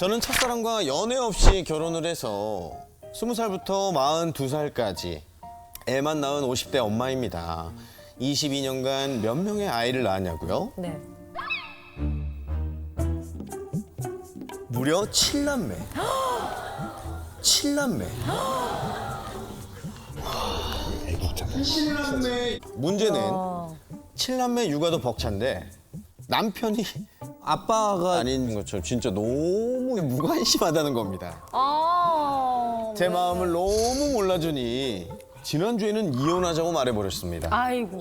저는 첫사랑과 연애 없이 결혼을 해서 20살부터 42살까지 애만 낳은 50대 엄마입니다. 22년간 몇 명의 아이를 낳았냐고요? 네. 무려 7남매. 7남매. 7남매. 문제는 7남매 육아도 벅찬데 남편이 아빠가 아닌 것처럼 진짜 너무 무관심하다는 겁니다. 제 마음을 너무 몰라주니 지난주에는 이혼하자고 말해버렸습니다. 아이고.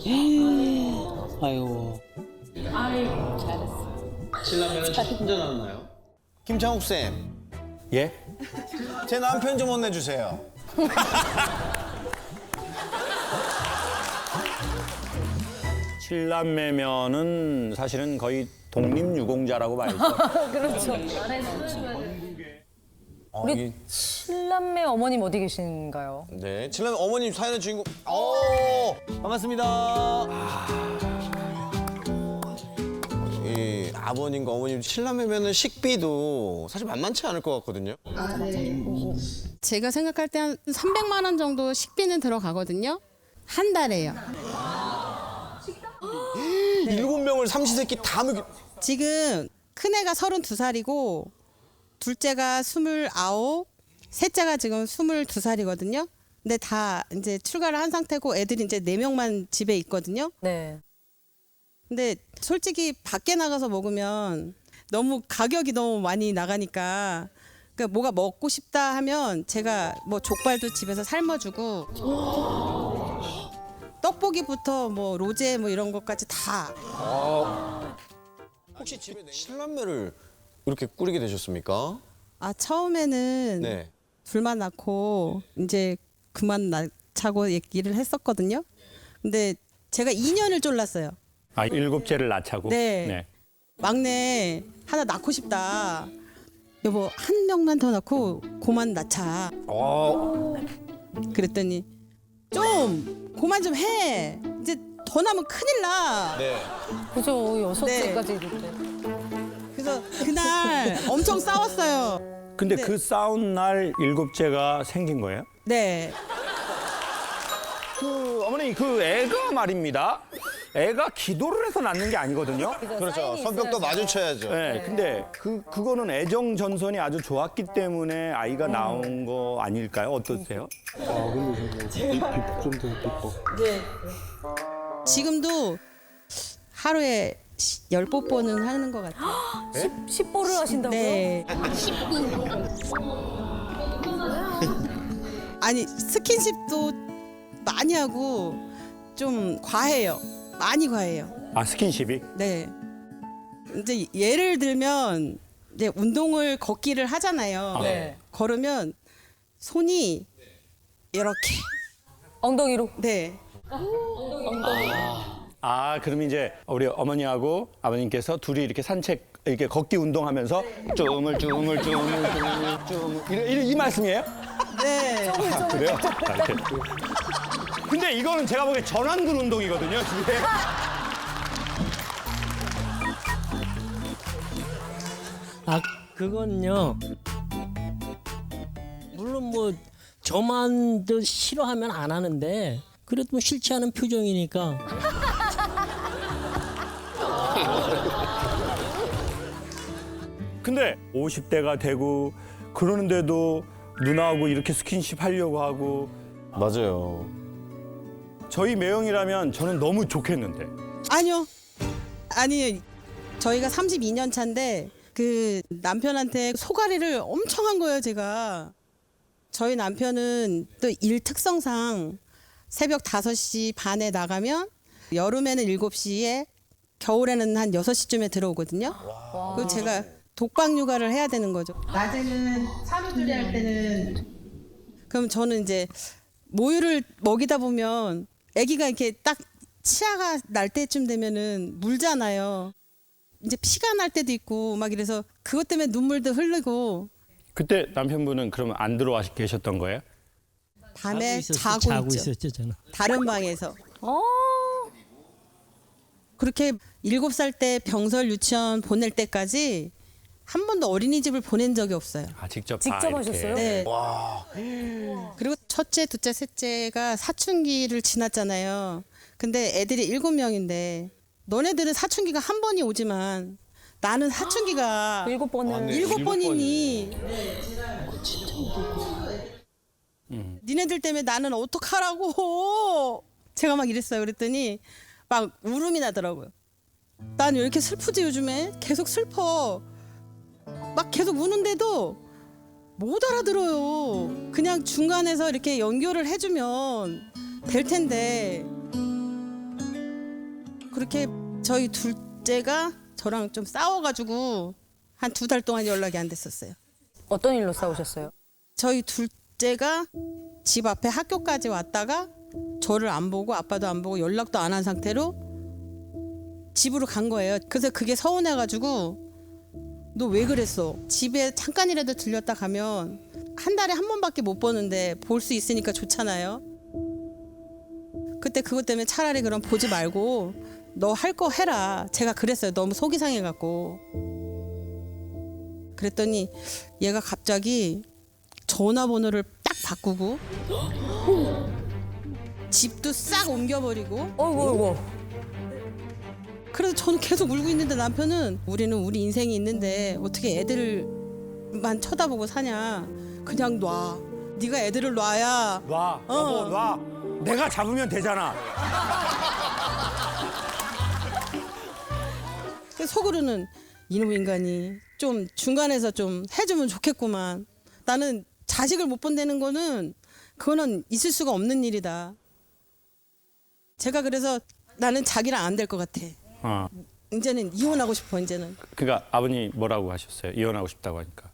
아이고. 신라면은 혼자 나왔나요? 김창욱 쌤, 예? 제 남편 좀 혼내주세요. 칠남매면은 사실은 거의 독립유공자라고 봐야죠. 그렇죠. 우리 칠남매 어머님 어디 계신가요? 네, 칠남 어머님 사연의 주인공. 반갑습니다. 이 아버님과 어머님 칠남매면은 식비도 사실 만만치 않을 것 같거든요. 제가 생각할 때 한 300만 원 정도 식비는 들어가거든요. 한 달에요. 7명을 삼시세끼 다 먹이. 지금 큰애가 32살이고 둘째가 29, 셋째가 지금 22살이거든요. 근데 다 이제 출가를 한 상태고 애들이 이제 4명만 집에 있거든요. 네. 근데 솔직히 밖에 나가서 먹으면 너무 가격이 너무 많이 나가니까 그러니까 뭐가 먹고 싶다 하면 제가 뭐 족발도 집에서 삶아주고 떡볶이부터 뭐 로제 뭐 이런 것까지 다. 혹시 집에 칠남매를 이렇게 꾸리게 되셨습니까? 아 처음에는 네. 둘만 낳고 이제 그만 낳자고 얘기를 했었거든요. 근데 제가 2년을 쫄랐어요. 아, 7째를 낳자고? 네. 막내 하나 낳고 싶다. 여보 한 명만 더 낳고 그만 낳자. 그랬더니 좀 그만 좀 해. 이제 더 나면 큰일 나. 네. 그죠. 네. 6살까지 있는데. 그래서 그날 엄청 싸웠어요. 근데 네. 그 싸운 날 7째가 생긴 거예요? 네. 어머니, 그 애가 말입니다. 애가 기도를 해서 낳는 게 아니거든요. 그렇죠. 성격도 마주쳐야죠. 네, 근데 그거는 애정 전선이 아주 좋았기 때문에 아이가 나온 거 아닐까요? 어떠세요? 지금도 하루에 10뽀뽀는 하는 것 같아요. 10보를 하신다고요? 네. 아니 스킨십도 많이 하고 좀 과해요. 많이 과해요. 아, 스킨십이? 네. 이제 예를 들면 이제 운동을 걷기를 하잖아요. 네. 걸으면 손이 이렇게. 엉덩이로. 네. 아, 그럼 이제 우리 어머니하고 아버님께서 둘이 이렇게 산책, 이렇게 걷기 운동하면서 쭈물 이 말씀이에요? 네. 아, 그래요? 아, 이렇게. 근데 이거는 제가 보기엔 전완근 운동이거든요, 이게. 아, 그건요. 물론 뭐 저만 더 싫어하면 안 하는데 그래도 뭐 싫지 않은 표정이니까. 근데 50대가 되고 그러는데도 누나하고 이렇게 스킨십 하려고 하고 맞아요. 저희 매형이라면 저는 너무 좋겠는데. 아니요. 아니 저희가 32년 차인데 그 남편한테 소가리를 엄청 한 거예요, 제가. 저희 남편은 또 일 특성상 새벽 5시 반에 나가면 여름에는 7시에 겨울에는 한 6시쯤에 들어오거든요. 그리고 제가 독박 육아를 해야 되는 거죠. 낮에는 산후조리 할 때는 그럼 저는 이제 모유를 먹이다 보면 아기가 이렇게 딱 치아가 날 때쯤 되면은 물잖아요. 이제 피가 날 때도 있고 막 이래서 그것 때문에 눈물도 흘리고 그때 남편분은 그러면 안 들어와 계셨던 거예요? 밤에 자고 자고 있죠. 있었죠, 저는. 다른 방에서. 어. 그렇게 7살 때 병설 유치원 보낼 때까지 한 번도 어린이집을 보낸 적이 없어요. 아, 직접 직접 이렇게. 하셨어요? 네. 그리고 첫째, 둘째, 셋째가 사춘기를 지났잖아요. 근데 애들이 7명인데 너네들은 사춘기가 한 번이 오지만 나는 사춘기가 7번을. 7번이니 니네들 때문에 나는 어떡하라고 제가 막 이랬어요. 그랬더니 막 울음이 나더라고요. 난 왜 이렇게 슬프지 요즘에? 계속 슬퍼. 막 계속 우는데도 못 알아들어요. 그냥 중간에서 이렇게 연결을 해주면 될 텐데 그렇게 저희 둘째가 저랑 좀 싸워가지고 한 2달 동안 연락이 안 됐었어요. 어떤 일로 싸우셨어요? 저희 둘째가 집 앞에 학교까지 왔다가 저를 안 보고 아빠도 안 보고 연락도 안 한 상태로 집으로 간 거예요. 그래서 그게 서운해가지고 너 왜 그랬어? 집에 잠깐이라도 들렸다 가면 한 달에 한 번밖에 못 보는데 볼 수 있으니까 좋잖아요. 그때 그것 때문에 차라리 그럼 보지 말고 너 할 거 해라. 제가 그랬어요. 너무 속이 상해갖고. 그랬더니 얘가 갑자기 전화번호를 딱 바꾸고 집도 싹 옮겨버리고 어이구. 그래서 저는 계속 울고 있는데 남편은 우리는 우리 인생이 있는데 어떻게 애들만 쳐다보고 사냐. 그냥 놔. 네가 애들을 놔야 놔, 여보, 놔. 내가 잡으면 되잖아. 속으로는 이놈 인간이 좀 중간에서 좀 해주면 좋겠구만. 나는 자식을 못 본다는 거는 그거는 있을 수가 없는 일이다. 제가 그래서 나는 자기랑 안 될 것 같아. 이제는 이혼하고 싶어. 이제는 그러니까 아버님 뭐라고 하셨어요? 이혼하고 싶다고 하니까.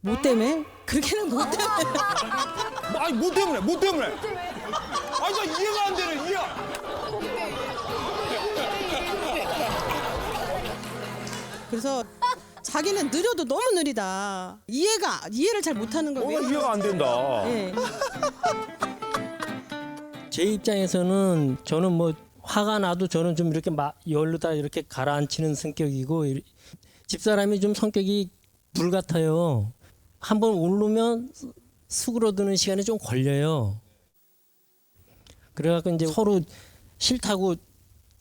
뭐 때문에? 그렇게는 뭐 때문에? 아니 뭐 때문에? 뭐 때문에? 아니 나 이해가 안 되네. 이해. 그래서 자기는 느려도 너무 느리다. 이해를 잘 못하는 걸 왜? 이해가 안 된다. 예. 제 입장에서는 저는 뭐 화가 나도 저는 좀 이렇게 열로다 이렇게 가라앉히는 성격이고 집사람이 좀 성격이 불 같아요. 한번 오르면 수그러드는 시간이 좀 걸려요. 그래갖고 이제 서로 싫다고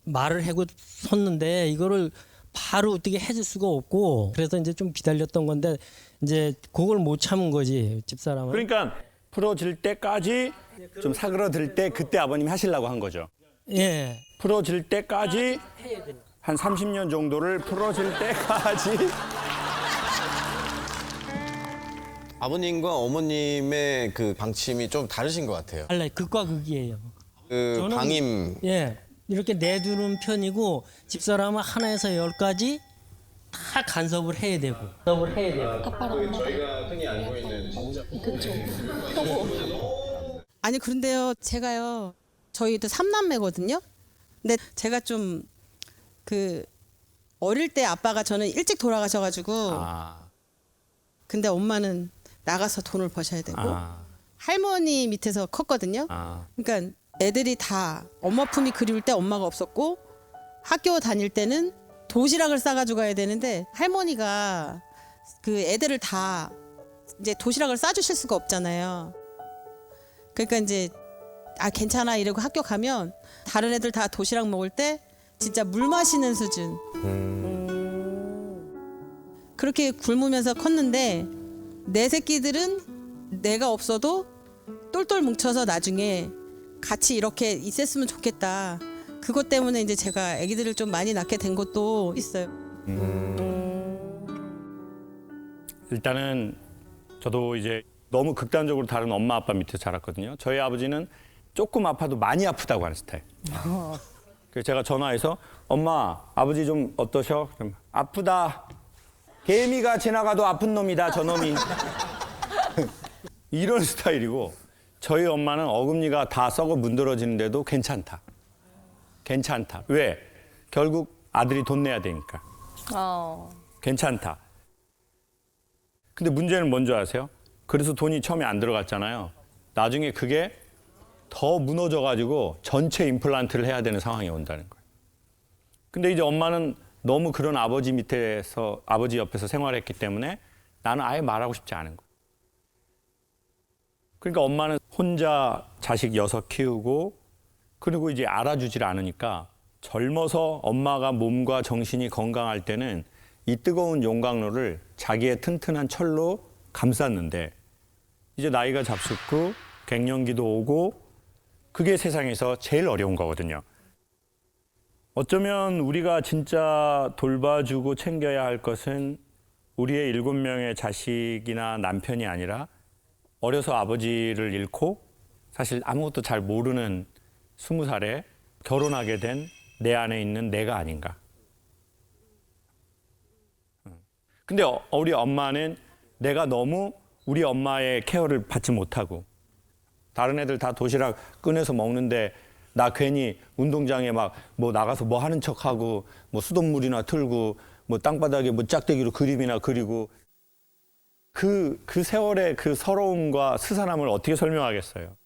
말을 하고 섰는데 이거를 바로 어떻게 해줄 수가 없고 그래서 이제 좀 기다렸던 건데 이제 그걸 못 참은 거지 집사람은. 그러니까 풀어질 때까지 좀 사그러들 때 그때 아버님이 하시려고 한 거죠. 예. 풀어질 때까지 한 30년 정도를 풀어질 때까지. 아버님과 어머님의 그 방침이 좀 다르신 것 같아요. 달라요. 극과 극이에요. 그 저는- 방임 예. 이렇게 내두는 편이고 집사람은 하나에서 10까지 다 간섭을 해야 되고. 저희가 흔히 알고 있는 아니 그런데요, 제가요, 저희도 3남매거든요. 근데 제가 좀 그 어릴 때 아빠가 저는 일찍 돌아가셔가지고 근데 엄마는 나가서 돈을 버셔야 되고 할머니 밑에서 컸거든요. 그러니까 애들이 다 엄마 품이 그리울 때 엄마가 없었고 학교 다닐 때는 도시락을 싸가지고 가야 되는데 할머니가 그 애들을 다 이제 도시락을 싸주실 수가 없잖아요. 그러니까 이제 괜찮아 이러고 학교 가면 다른 애들 다 도시락 먹을 때 진짜 물 마시는 수준. 그렇게 굶으면서 컸는데 내 새끼들은 내가 없어도 똘똘 뭉쳐서 나중에 같이 이렇게 있었으면 좋겠다. 그것 때문에 이제 제가 아기들을 좀 많이 낳게 된 것도 있어요. 일단은 저도 이제 너무 극단적으로 다른 엄마 아빠 밑에 자랐거든요. 저희 아버지는 조금 아파도 많이 아프다고 하는 스타일. 그래서 제가 전화해서 엄마 아버지 좀 어떠셔? 그럼 아프다. 개미가 지나가도 아픈 놈이다 저놈이. 이런 스타일이고 저희 엄마는 어금니가 다 썩어 문드러지는데도 괜찮다. 괜찮다. 왜? 결국 아들이 돈 내야 되니까. 괜찮다. 근데 문제는 뭔지 아세요? 그래서 돈이 처음에 안 들어갔잖아요. 나중에 그게 더 무너져가지고 전체 임플란트를 해야 되는 상황이 온다는 거예요. 근데 이제 엄마는 너무 그런 아버지 밑에서 아버지 옆에서 생활했기 때문에 나는 아예 말하고 싶지 않은 거야. 그러니까 엄마는 혼자 자식 6 키우고 그리고 이제 알아주질 않으니까 젊어서 엄마가 몸과 정신이 건강할 때는 이 뜨거운 용광로를 자기의 튼튼한 철로 감쌌는데 이제 나이가 잡숫고 갱년기도 오고 그게 세상에서 제일 어려운 거거든요. 어쩌면 우리가 진짜 돌봐주고 챙겨야 할 것은 우리의 7명의 자식이나 남편이 아니라 어려서 아버지를 잃고 사실 아무것도 잘 모르는 20살에 결혼하게 된 내 안에 있는 내가 아닌가. 근데 우리 엄마는 내가 너무 우리 엄마의 케어를 받지 못하고 다른 애들 다 도시락 꺼내서 먹는데 나 괜히 운동장에 막 뭐 나가서 뭐 하는 척하고 뭐 수돗물이나 틀고 뭐 땅바닥에 뭐 짝대기로 그림이나 그리고 그 세월의 그 서러움과 스산함을 어떻게 설명하겠어요.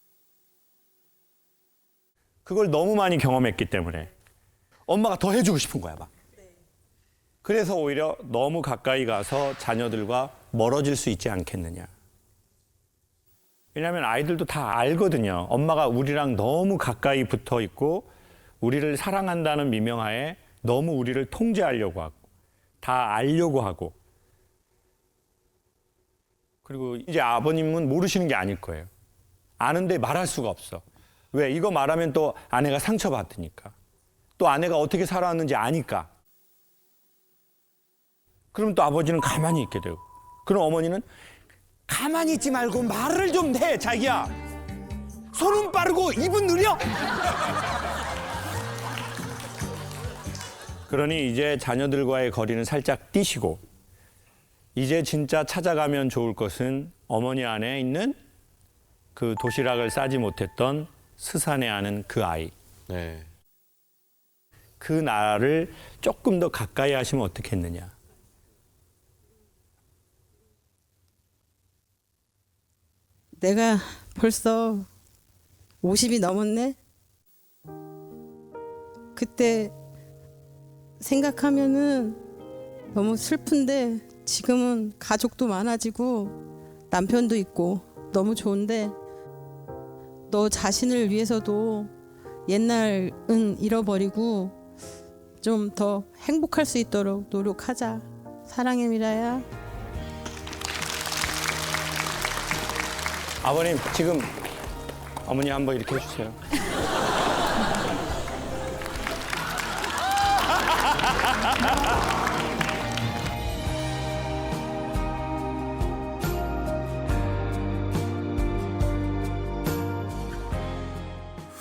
그걸 너무 많이 경험했기 때문에 엄마가 더 해주고 싶은 거야 막. 그래서 오히려 너무 가까이 가서 자녀들과 멀어질 수 있지 않겠느냐. 왜냐하면 아이들도 다 알거든요. 엄마가 우리랑 너무 가까이 붙어 있고 우리를 사랑한다는 미명하에 너무 우리를 통제하려고 하고 다 알려고 하고 그리고 이제 아버님은 모르시는 게 아닐 거예요. 아는데 말할 수가 없어. 왜? 이거 말하면 또 아내가 상처받으니까. 또 아내가 어떻게 살아왔는지 아니까. 그럼 또 아버지는 가만히 있게 되고. 그럼 어머니는 가만히 있지 말고 말을 좀 해, 자기야. 손은 빠르고 입은 느려. 그러니 이제 자녀들과의 거리는 살짝 띄시고 이제 진짜 찾아가면 좋을 것은 어머니 안에 있는 그 도시락을 싸지 못했던 스산해하는 그 아이. 네. 그 나를 조금 더 가까이 하시면 어떻겠느냐. 내가 벌써 50이 넘었네. 그때 생각하면은 너무 슬픈데 지금은 가족도 많아지고 남편도 있고 너무 좋은데 너 자신을 위해서도 옛날은 잃어버리고 좀 더 행복할 수 있도록 노력하자. 사랑해 미라야. 아버님 지금 어머니 한번 이렇게 해주세요.